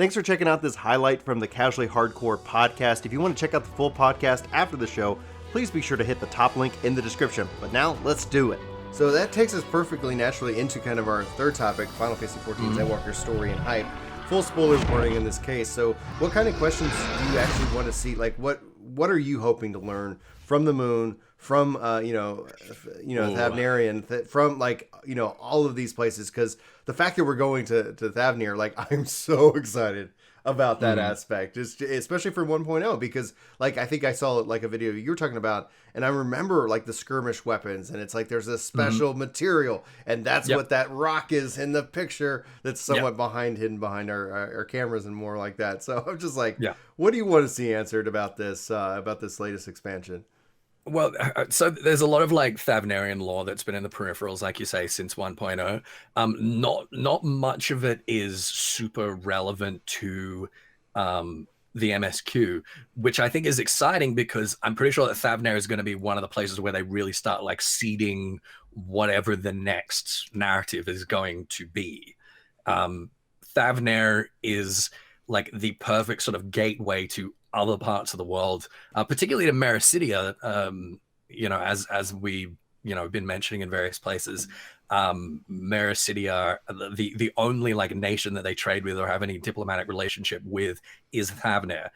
Thanks for checking out this highlight from the Casually Hardcore podcast. If you want to check out the full podcast after the show, please be sure to hit the top link in the description. But now, let's do it. So that takes us perfectly naturally into kind of our third topic, Final Fantasy XIV's Endwalker story and hype. Full spoilers warning in this case. So what kind of questions do you actually want to see? Like, what are you hoping to learn from the moon, from Thavnarian, from all of these places? Because the fact that we're going to Thavnir, like, I'm so excited about that aspect, especially for 1.0, because like I think I saw like a video you were talking about, and I remember like the skirmish weapons, and it's like there's this special material, and that's what that rock is in the picture that's somewhat hidden behind our cameras and more like that. So I'm just like, what do you want to see answered about this latest expansion? Well, so there's a lot of like Thavnarian lore that's been in the peripherals, like you say, since 1.0. Not much of it is super relevant to the MSQ, which I think is exciting because I'm pretty sure that Thavnir is going to be one of the places where they really start like seeding whatever the next narrative is going to be. Thavnir is like the perfect sort of gateway to other parts of the world, particularly to Mericidia, as we, been mentioning in various places. Mericidia, the only like nation that they trade with or have any diplomatic relationship with is Thavnir.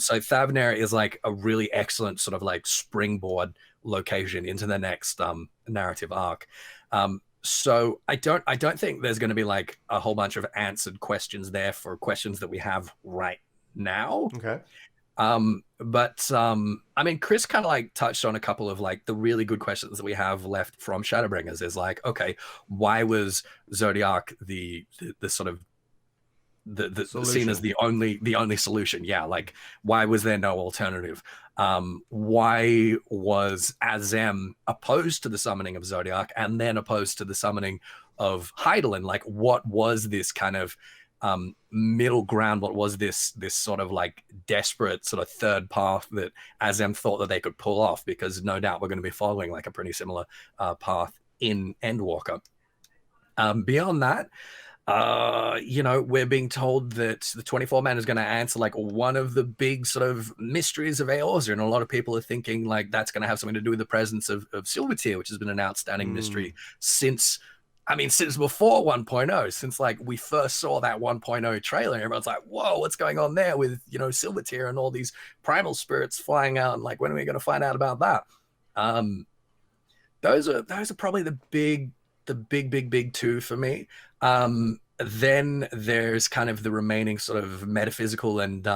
So Thavnir is like a really excellent sort of like springboard location into the next narrative arc. So I don't think there's going to be like a whole bunch of answered questions there for questions that we have right now. Okay. But I mean, Chris kind of like touched on a couple of like the really good questions that we have left from Shadowbringers. Is like, okay, why was Zodiac the sort of the seen as the only solution? Yeah, like why was there no alternative? Why was Azem opposed to the summoning of Zodiac and then opposed to the summoning of Hydaelyn? Like, what was this kind of middle ground? What was this sort of like desperate sort of third path that Azem thought that they could pull off? Because no doubt we're going to be following like a pretty similar path in Endwalker. Beyond that, we're being told that the 24-man is going to answer like one of the big sort of mysteries of Eorzea, and a lot of people are thinking like that's going to have something to do with the presence of Silvertear, which has been an outstanding mystery since before 1.0, since like we first saw that 1.0 trailer. Everyone's like, whoa, what's going on there with, Silvertear and all these primal spirits flying out? And like, when are we going to find out about that? Those are probably the big two for me. Then there's kind of the remaining sort of metaphysical and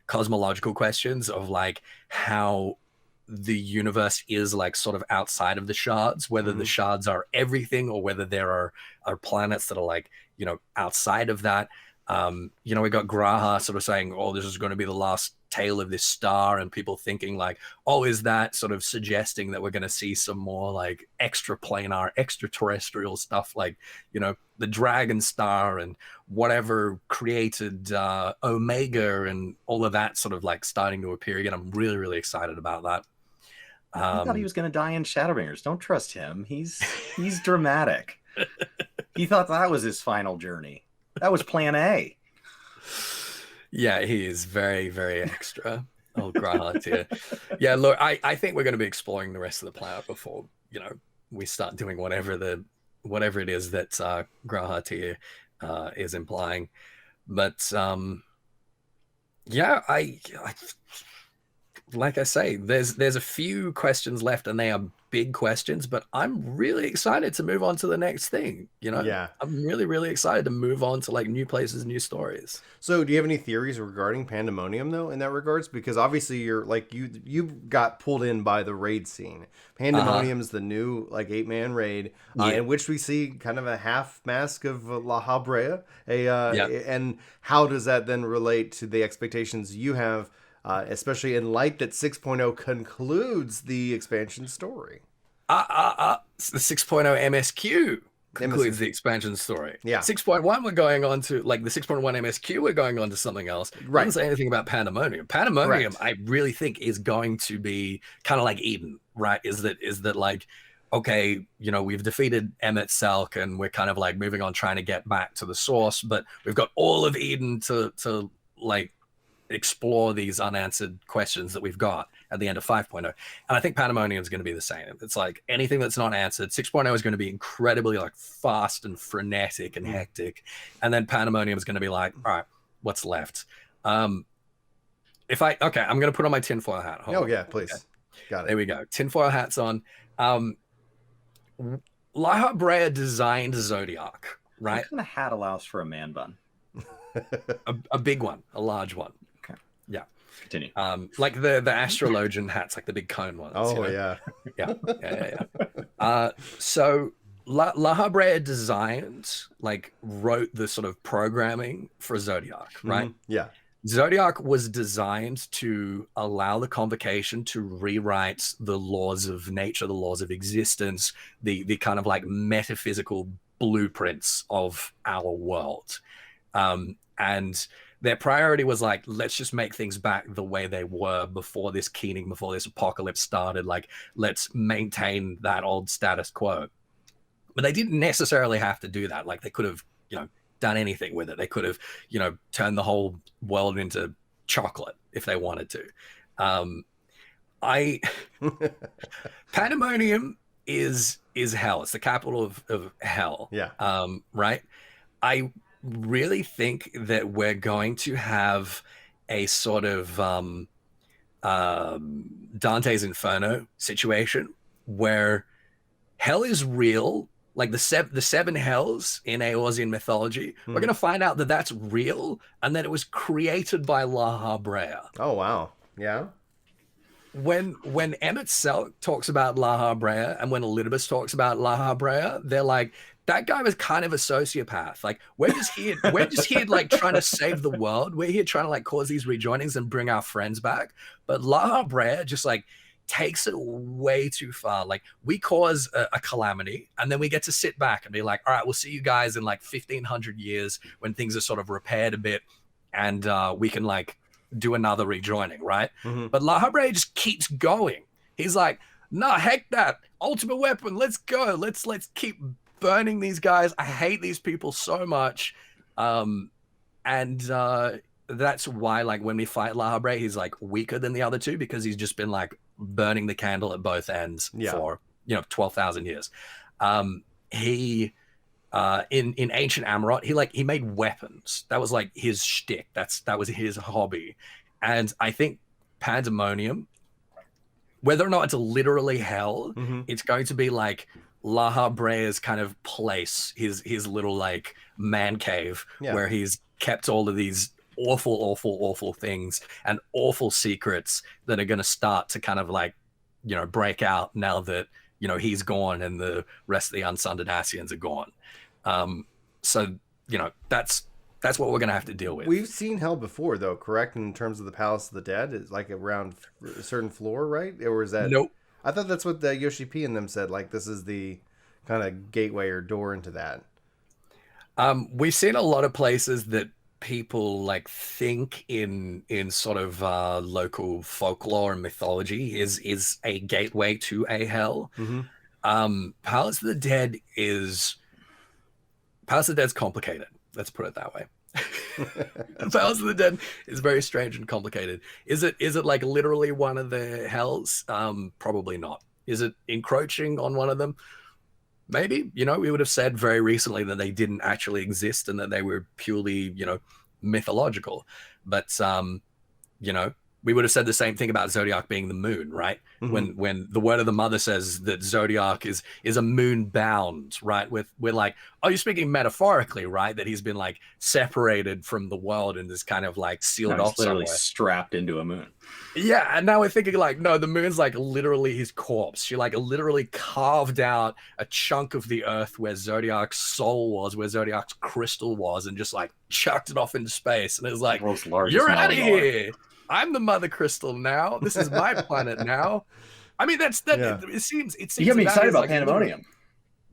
cosmological questions of like how the universe is like sort of outside of the shards, whether the shards are everything or whether there are planets that are like, outside of that. We got Graha sort of saying, oh, this is going to be the last tail of this star, and people thinking like, oh, is that sort of suggesting that we're going to see some more like extraplanar, extraterrestrial stuff, like, the Dragon Star and whatever created Omega and all of that sort of like starting to appear again. I'm really, really excited about that. I thought he was going to die in Shadowbringers. Don't trust him. He's dramatic. He thought that was his final journey. That was plan A. Yeah, he is very, very extra. Oh, Graha here. Yeah, look, I think we're going to be exploring the rest of the planet before, we start doing whatever it is that Graha here is implying. But yeah, I like I say, there's a few questions left, and they are big questions, but I'm really excited to move on to the next thing. Yeah, I'm really, really excited to move on to like new places, new stories. So do you have any theories regarding Pandemonium though in that regards? Because obviously you're like you got pulled in by the raid scene. Pandemonium's the new like 8-man raid in which we see kind of a half mask of La Habrea. And how does that then relate to the expectations you have, especially in light that 6.0 concludes the expansion story? The 6.0 MSQ concludes the expansion story. Yeah. 6.1 we're going on to, like the 6.1 MSQ, we're going on to something else. Right. Doesn't say anything about Pandemonium. Pandemonium, I really think, is going to be kind of like Eden, right? Is that like, okay, you know, we've defeated Emmett Selk and we're kind of like moving on trying to get back to the source, but we've got all of Eden to like explore these unanswered questions that we've got at the end of 5.0. And I think Pandemonium is going to be the same. It's like anything that's not answered. 6.0 is going to be incredibly like fast and frenetic and hectic. And then Pandemonium is going to be like, all right, what's left? I'm going to put on my tinfoil hat. Hold on. Yeah, please. Okay. Got it. There we go. Tinfoil hat's on. Laha Brea designed Zodiac, right? What kind of hat allows for a man bun? a big one, a large one. Okay. Yeah. Continue. Like the astrologian hats, like the big cone ones. Oh, you know? Yeah. So Laha Brea wrote the sort of programming for Zodiac, right? Yeah. Zodiac was designed to allow the Convocation to rewrite the laws of nature, the laws of existence, the kind of like metaphysical blueprints of our world. And their priority was like, let's just make things back the way they were before this keening, before this apocalypse started. Like, let's maintain that old status quo. But they didn't necessarily have to do that. Like, they could have, you know, done anything with it. They could have, you know, turned the whole world into chocolate if they wanted to. Pandemonium is hell. It's the capital of hell. Yeah. Right. I really think that we're going to have a sort of Dante's Inferno situation where hell is real. Like the seven hells in Eorzean mythology, we're going to find out that that's real and that it was created by Laha Brea. Oh, wow. Yeah. When Emmett Selk talks about Laha Brea and when Elidibus talks about Laha Brea, they're like, that guy was kind of a sociopath. Like, we're just here like trying to save the world. We're here trying to like cause these rejoinings and bring our friends back. But Laha Brea just like takes it way too far. Like, we cause a calamity and then we get to sit back and be like, all right, we'll see you guys in like 1500 years when things are sort of repaired a bit and we can like do another rejoining, right? But Laha Brea just keeps going. He's like, nah, heck that. Ultimate weapon, let's go. Let's keep burning these guys. I hate these people so much. That's why, like, when we fight Laha Brea, he's like weaker than the other two because he's just been like burning the candle at both ends for 12,000 years. He in ancient Amarot, he made weapons. That was like his shtick. That was his hobby. And I think Pandemonium, whether or not it's literally hell, it's going to be like Laha Brea's kind of place, his little like man cave where he's kept all of these awful things and awful secrets that are going to start to kind of like, you know, break out now that, you know, he's gone and the rest of the Unsunded Ascians are gone. So, you know, that's what we're going to have to deal with. We've seen hell before, though, correct? In terms of the Palace of the Dead, it's like around a certain floor, right? Or is that? Nope. I thought that's what the Yoshi P and them said. Like, this is the kind of gateway or door into that. We've seen a lot of places that people like think in sort of local folklore and mythology is a gateway to a hell. Palace of the Dead's complicated. Let's put it that way. Palace of the Dead is very strange and complicated. Is it like literally one of the hells? Probably not. Is it encroaching on one of them? Maybe. You know, we would have said very recently that they didn't actually exist and that they were purely, you know, mythological. But you know, we would have said the same thing about Zodiac being the moon, right? When the word of the mother says that Zodiac is a moon bound, right? We're like, oh, you're speaking metaphorically, right? That he's been like separated from the world and is kind of like sealed off literally somewhere. Strapped into a moon. Yeah, and now we're thinking like, no, the moon's like literally his corpse. She like literally carved out a chunk of the earth where Zodiac's soul was, where Zodiac's crystal was, and just like chucked it off into space. And it was like, you're out of here. I'm the mother crystal now. This is my planet now. I mean, it seems. You get me excited about like Pandemonium.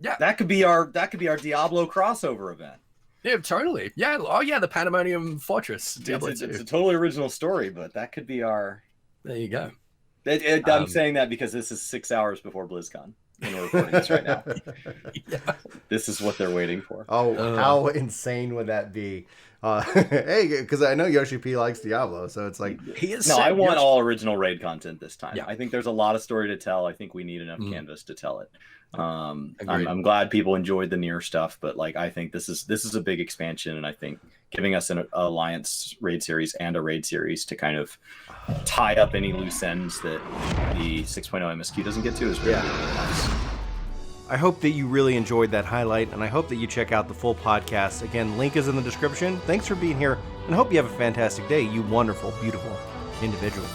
Yeah, that could be our Diablo crossover event. Yeah, totally. Yeah. Oh, yeah. The Pandemonium Fortress. It's a totally original story, but that could be our. There you go. I'm saying that because this is 6 hours before BlizzCon. when we're recording this right now. Yeah. This is what they're waiting for. Oh, how insane would that be? Hey, because I know Yoshi P likes Diablo, so it's like He is. No, I want all original raid content this time. Yeah. I think there's a lot of story to tell. I think we need enough canvas to tell it. Agreed. I'm glad people enjoyed the Nier stuff, but like I think this is a big expansion, and I think giving us an Alliance raid series and a raid series to kind of tie up any loose ends that the 6.0 MSQ doesn't get to is really, really nice. I hope that you really enjoyed that highlight, and I hope that you check out the full podcast. Again, link is in the description. Thanks for being here, and hope you have a fantastic day, you wonderful, beautiful individual.